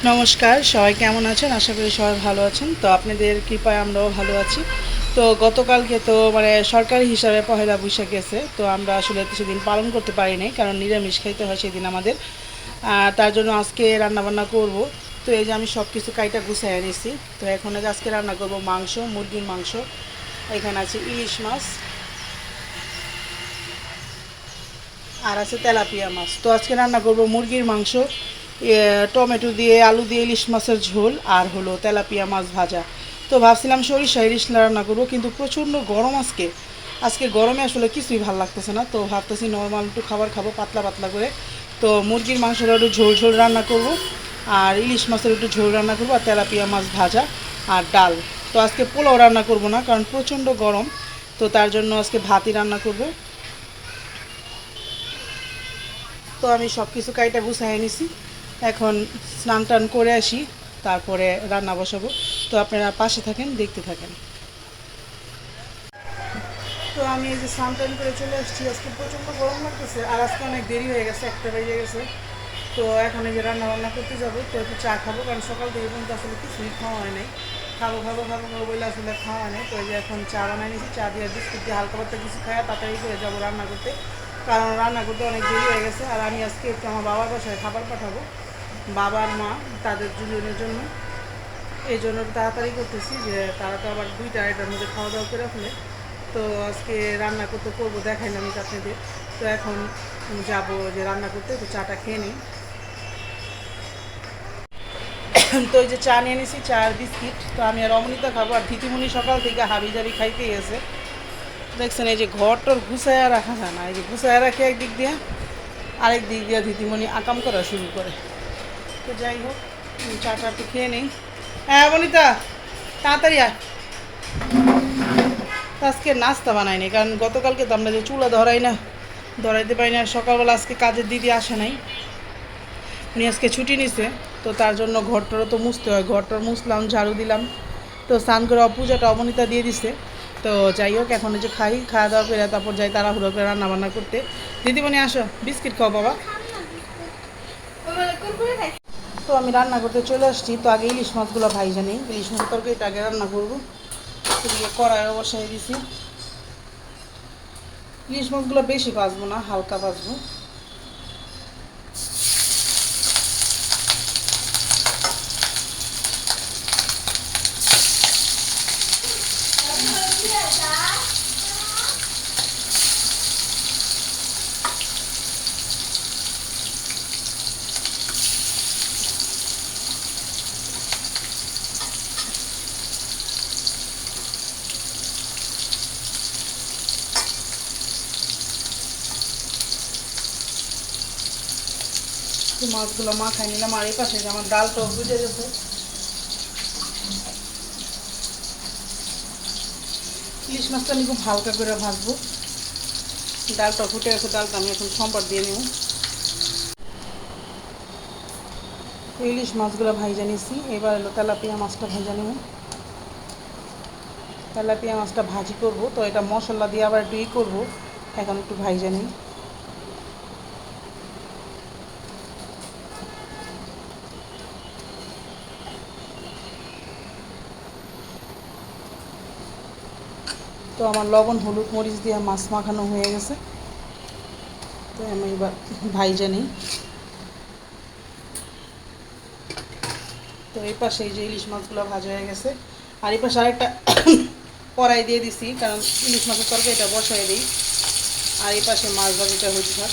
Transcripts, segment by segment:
নমস্কার, সবাই কেমন আছেন? আশা করি সবাই ভালো আছেন। তো আপনাদের কৃপায় আমরাও ভালো আছি। তো গতকালকে তো সরকারি হিসাবে পহেলা বৈশাখ গেছে। তো আমরা আসলে সেদিন পালন করতে পারি নাই, কারণ নিরামিষ খাইতে হয় সেদিন আমাদের। তার জন্য আজকে রান্নাবান্না করব। তো এই যে আমি সব কিছু কাইটা গুছাইয়া নিছি। তো এখন এই যে আজকে রান্না করব মাংস, মুরগির মাংস। এখানে আছে ইলিশ মাছ আর আছে তেলাপিয়া মাছ। তো আজকে রান্না করব মুরগির মাংস, টমেটো দিয়ে আলু দিয়ে ইলিশ মাছের ঝোল, আর হলো তেলাপিয়া মাছ ভাজা। তো ভাবছিলাম সরিষা ইলিশ রান্না করবো, কিন্তু প্রচণ্ড গরম আজকে। আজকে গরমে আসলে কিছুই ভালো লাগতেছে না। তো ভাবতেছি নর্মাল একটু খাবার খাবো পাতলা পাতলা করে। তো মুরগির মাংসটা একটু ঝোল ঝোল রান্না করব, আর ইলিশ মাছের একটু ঝোল রান্না করবো, আর তেলাপিয়া মাছ ভাজা আর ডাল। তো আজকে পোলাও রান্না করব না, কারণ প্রচণ্ড গরম। তো তার জন্য আজকে ভাতই রান্না করব। তো আমি সব কিছু কাইটা গুছাই নিছি। এখন স্নান টান করে আসি, তারপরে রান্না বসাবো। তো আপনারা পাশে থাকেন, দেখতে থাকেন। তো আমি এই যে স্নান টান করে চলে আসছি। আজকে প্রচণ্ড গরম লাগতেছে, আর আজকে অনেক দেরি হয়ে গেছে, 1টা বেজে গেছে। তো এখন এই যে রান্না বান্না করতে যাবো। তো একটু চা খাবো, কারণ সকাল থেকে পর্যন্ত আসলে কিছুই খাওয়া হয় নাই। খাবো খাবো খাবো খাবো বলে আসলে খাওয়া হয় নাই। তো এই যে এখন চা বানাই নিয়েছি, চা দিয়ে বিস্কুট দিয়ে হালকা পাতলা কিছু খাওয়া তাড়াতাড়ি করে যাবো রান্না করতে, কারণ রান্না করতে অনেক দেরি হয়ে গেছে। আর আমি আজকে একটু আমার বাবার বাসায় খাবার পাঠাবো, বাবার মা তাদের দুজনের জন্য। এই জন্য তাড়াতাড়ি করতেছি, যে তারা তো আবার 2টা-2টার মধ্যে খাওয়া দাওয়া করে ফেলে। তো আজকে রান্না করতে করবো, দেখাইলাম আমি আপনাদের। তো এখন যাবো যে রান্না করতে, তো চাটা খেয়ে নিই। তো এই যে চা নিয়ে নিছি, চা আর বিস্কিট। তো আমি আর অমৃতা খাবো, আর ধীতিমণি সকাল থেকে হাবি জাবি খাইতে গেছে। দেখছেন এই যে ঘর টর গুছাইয়া রাখা যায় না, এই যে গুছাইয়া রাখে একদিক দিয়ে, আরেক দিক দিয়ে ধীতিমণি আকাম করা শুরু করে। তো যাই হোক, চাটা একটু খেয়ে নিই। হ্যাঁ অমৃতা, তাড়াতাড়ি আয়। তো আজকে নাস্তা বানাইনি, কারণ গতকালকে তো আমরা যে চুলা ধরাই না, ধরাইতে পারি না। আর সকালবেলা আজকে কাজের দিদি আসে নাই, উনি আজকে ছুটি নিছে। তো তার জন্য ঘরটারও তো মুছতে হয়, ঘরটার মুছলাম, ঝাড়ু দিলাম। তো স্নান করে পূজাটা অবনীতা দিয়ে দিছে। তো যাই হোক, এখন যে খাওয়া দাওয়া করে তারপর যাই তাড়াহুড়ো করে রান্না বান্না করতে। দিদিমণি আসো, বিস্কিট খাও বাবা। তো আমি রান্না করতে চলে আসছি। তো আগে ইলিশ মাছগুলো ভাইজা নিই, ইলিশ মাছের তরকারিটা আগে রান্না করবো। দিয়ে কড়াইও বসাই দিছি। ইলিশ মাছগুলো বেশি ভাজবো না, হালকা ভাজবো। তো মাছগুলো মাখাই নিলাম, আর এই পাশে যে আমার ডালটাও বুঝে গেছে। ইলিশ মাছটা আমি খুব হালকা করে ভাজবো। ডালটা ফুটে গেছে, ডালটা আমি এখন সম্বার দিয়ে নেব। ইলিশ মাছগুলো ভাইজা নিয়েছি, এবার হলো তেলাপিয়া মাছটা ভাজা নেব। তেলাপিয়া মাছটা ভাজি করব, তো এটা মশলা দিয়ে আবার একটু করবো। এখন একটু ভাইজা নিই। তো আমার লবণ হলুদ মরিচ দিয়ে মাছ মাখানো হয়ে গেছে। তো আমি এবার ভাইজা নিই। তো এই পাশে এই যে ইলিশ মাছগুলো ভাজা হয়ে গেছে, আর এই পাশে আরেকটা কড়াই দিয়ে দিছি, কারণ ইলিশ মাছের তরকারিটা বসাই দিই। আর এই পাশে মাছ ভাজিটা হচ্ছে।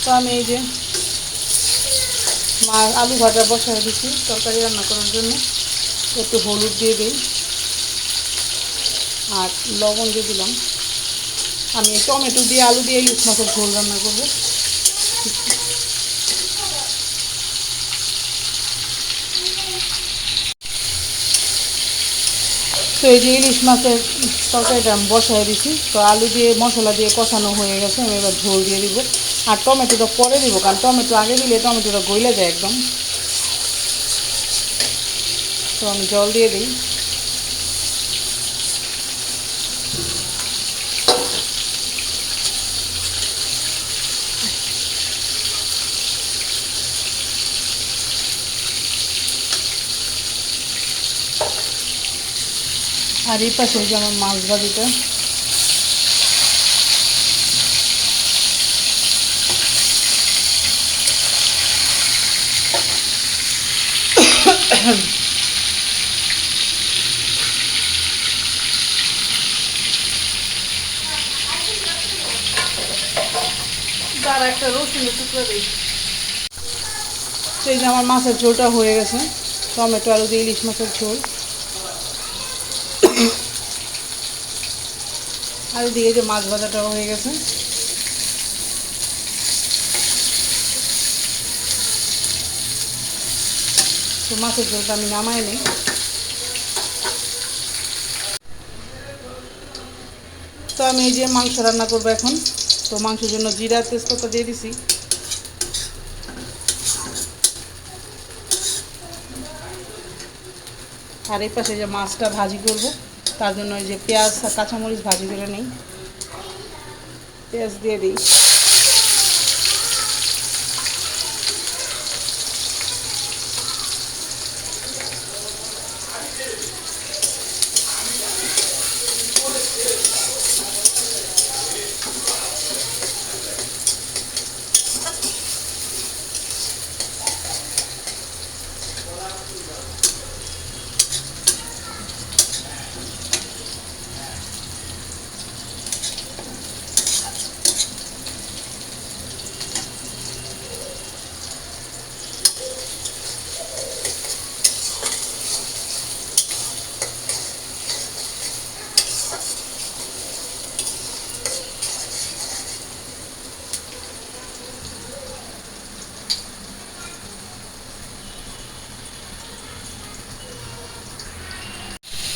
তো আমি এই যে আলু ভাজা বসাই দিচ্ছি তরকারি রান্না করার জন্য। একটু হলুদ দিয়ে দিই আর লবণ দিয়ে দিলাম। আমি টমেটো দিয়ে আলু দিয়ে ইলিশ মাছের ঝোল রান্না করবো। তো এই যে ইলিশ মাছের তরকারিটা আমি বসাই দিছি। তো আলু দিয়ে মশলা দিয়ে কষানো হয়ে গেছে, আমি এবার ঝোল দিয়ে দিব। আর টমেটোটা পরে দিব, কারণ টমেটো আগে দিলে টমেটোটা গইলে যায় একদম। তো তো আমি জল দিয়ে দিই। আর এই পাশে যে আমার মাছ ভাজিটা তার একটা রসুনের টুকরা দিই। সেই যে আমার মাছের ঝোলটা হয়ে গেছে, টমেটো আলু দিয়ে ইলিশ মাছের ঝোল। আর দিয়ে যে মাছ ভাজাটাও হয়ে গেছে। তো মাছের ঝোলটা আমি নামাই নিই। তো আমি এই যে মাংস রান্না করবো এখন। তো মাংসের জন্য জিরা তেজপাতা দিয়ে দিছি। আর এই পাশে যে মাছটা ভাজি করব, তার জন্য এই যে পেঁয়াজ আর কাঁচামরিচ ভাজি করে নিই। পেঁয়াজ দিয়ে দিই।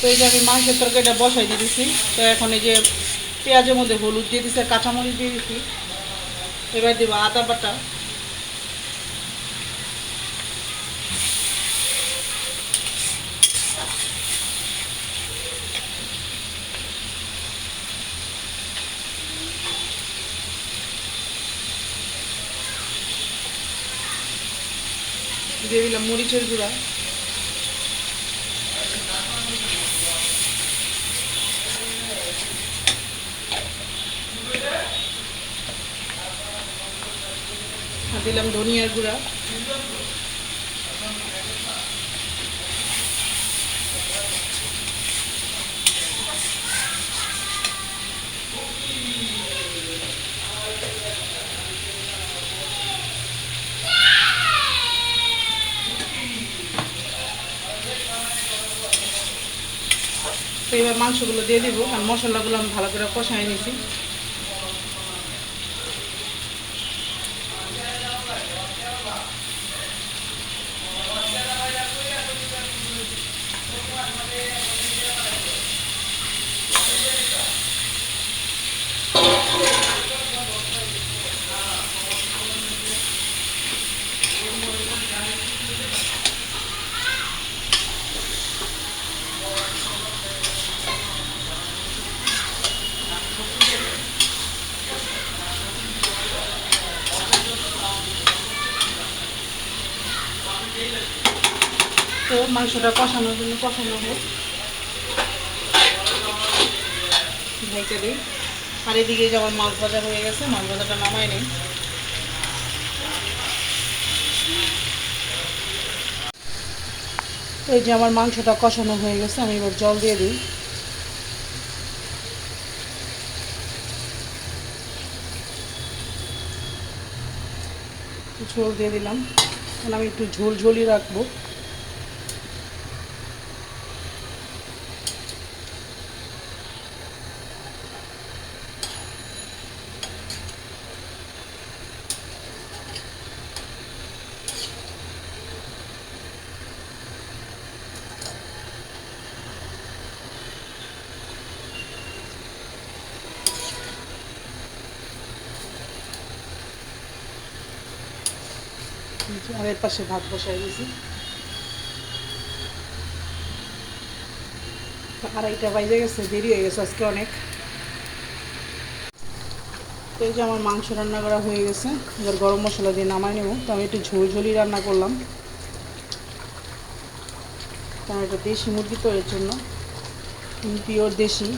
তো এই যে আমি মাংসের তরকারিটা বসাই দিয়ে দিচ্ছি। তো এখন এই যে পেঁয়াজের মধ্যে হলুদ দিয়ে দিচ্ছি, কাঁচামরিচ দিয়ে দিচ্ছি। এবার দেবো আদা বাটা, দিয়ে দিলাম মরিচের গুঁড়া, আর দিলাম ধনিয়ার গুঁড়া, তো এবার মাংসগুলো দিয়ে দিব। আর মশলাগুলো আমি ভালো করে কষাই নিয়েছি। তো মাংসটা কষানোর জন্য কষানো হোক, ঢেকে দিই। আর এদিকে যেমন মাছ ভাজা হয়ে গেছে, মাছ ভাজাটা নামাই নেই। তো এই যে আমার মাংসটা কষানো হয়ে গেছে, আমি এবার জল দিয়ে দিই। ঝোল দিয়ে দিলাম। এখন আমি একটু ঝোল ঝোলই রাখবো। আর এর পাশে ভাত বসাই দিয়েছি। আড়াইটা বাজে গেছে, দেরি হয়ে গেছে আজকে অনেক। তো এই যে আমার মাংস রান্না করা হয়ে গেছে, এবার গরম মশলা দিয়ে নামাই নেব। তো আমি একটু ঝোল ঝোলই রান্না করলাম, কারণ এটা দেশি মুরগি তো, এর জন্য পিওর দেশি।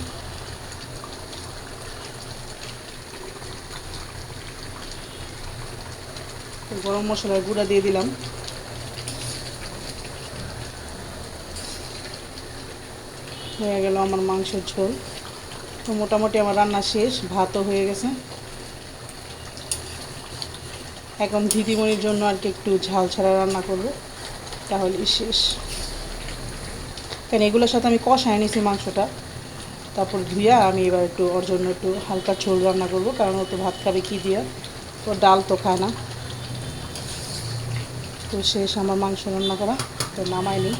তো গরম মশলার গুঁড়া দিয়ে দিলাম। হয়ে গেল আমার মাংসের ঝোল। তো মোটামুটি আমার রান্না শেষ, ভাতও হয়ে গেছে। এখন দিদিমণির জন্য আর কি একটু ঝাল ছাড়া রান্না করব, তাহলেই শেষ। কারণ এগুলোর সাথে আমি কষায় নিয়েছি মাংসটা, তারপর ধুইয়া আমি এবার একটু ওর জন্য একটু হালকা ঝোল রান্না করব, কারণ ও তো ভাত খাবে কি দিয়া, ও ডাল তো খায় না। তো শেষ আমার মাংস রান্না করা, তো নামাই নিই।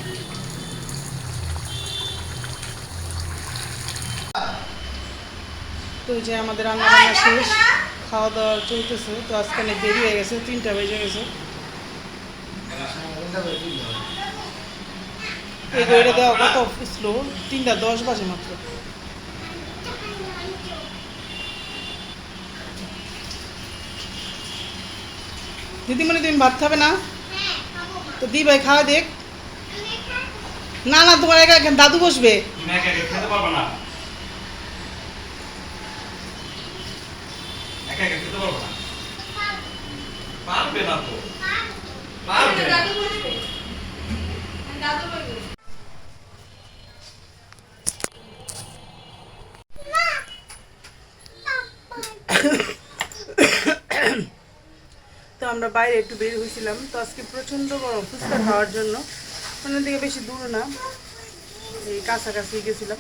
তো যে আমাদের রান্না বান্না শেষ, খাওয়া দাওয়া চলতেছে। তো আজকে অনেক দেরি হয়ে গেছে, 3টা বেজে গেছে। এই গইটা দেওয়া কত স্লো, 3টা 10 বাজে মাত্র। দিদিমণি তুমি ভাত খাবে না? তো দি ভাই খাওয়া দেখ। না না, তোমার একা একা দাদু বসবে। তুমি একা একা খেতে পারবে না, একা একা খেতে পারবে না, পারবে না তো, পারবে। তো আমরা বাইরে একটু বের হয়েছিলাম। তো আজকে প্রচণ্ড গরম, ফুচকা খাওয়ার জন্য। ওখান থেকে বেশি দূর না, এই কাছাকাছি গেছিলাম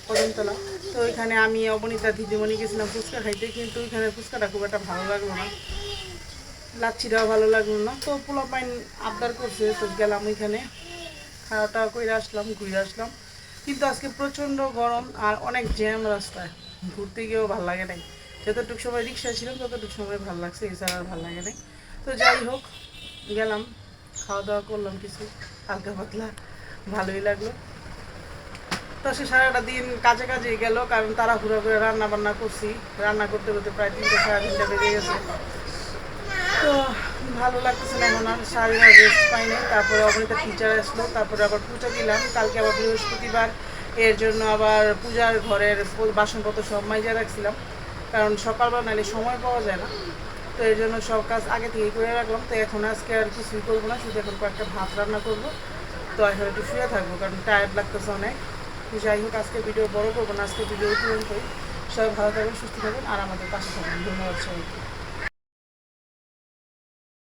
কদমতলা। তো ওইখানে আমি অবনীতা দিদিমণি গেছিলাম ফুচকা খাইতে, কিন্তু ওইখানে ফুচকাটা খুব একটা ভালো লাগলো না, লাচ্ছিটাও ভালো লাগলো না। তো পোলাপাইন আবদার করছে, তো গেলাম ওইখানে, খাওয়া টাওয়া করে আসলাম, ঘুরে আসলাম। কিন্তু আজকে প্রচণ্ড গরম আর অনেক জ্যাম রাস্তায়, ঘুরতে গিয়েও ভালো লাগে নাই। যতটুকু সময় রিক্সায় ছিলাম ততটুকু সময় ভালো লাগছে, এছাড়া আর ভালো লাগে নাই। তো যাই হোক, গেলাম, খাওয়া দাওয়া করলাম কিছু হালকা পাতলা, ভালোই লাগলো। তো সে সারাটা দিন কাজে কাজে গেল, কারণ তাড়াহুড়ো করে রান্না বান্না করছি, রান্না করতে করতে প্রায় 3টা 3:30 বেজে গেছে। তো ভালো লাগতেছে না এখন আর, সারাদিন রেস্ট পাইনি। তারপরে অবনীতা টিচার আসলো, তারপরে আবার পূজা দিলাম, কালকে আবার বৃহস্পতিবার, এর জন্য আবার পূজার ঘরের বাসনপত্র সব মাইজা রাখছিলাম, কারণ সকালবেলা নাহলে সময় পাওয়া যায় না। তো এর জন্য সব কাজ আগে থেকেই করে রাখলাম। তো এখন আজকে আর কিছুই করবো না, শুধু এখন কয়েকটা ভাত রান্না করবো। তো এখন একটু শুয়ে থাকবো, কারণ টায়ার্ড লাগতেছে অনেক। যাই হোক, আজকে ভিডিও বড় করবো না, আজকে ভিডিও পর্যন্তই। সবাই ভালো থাকবেন, সুস্থ থাকবেন আর আমাদের পাশে থাকবেন। ধন্যবাদ সবাইকে।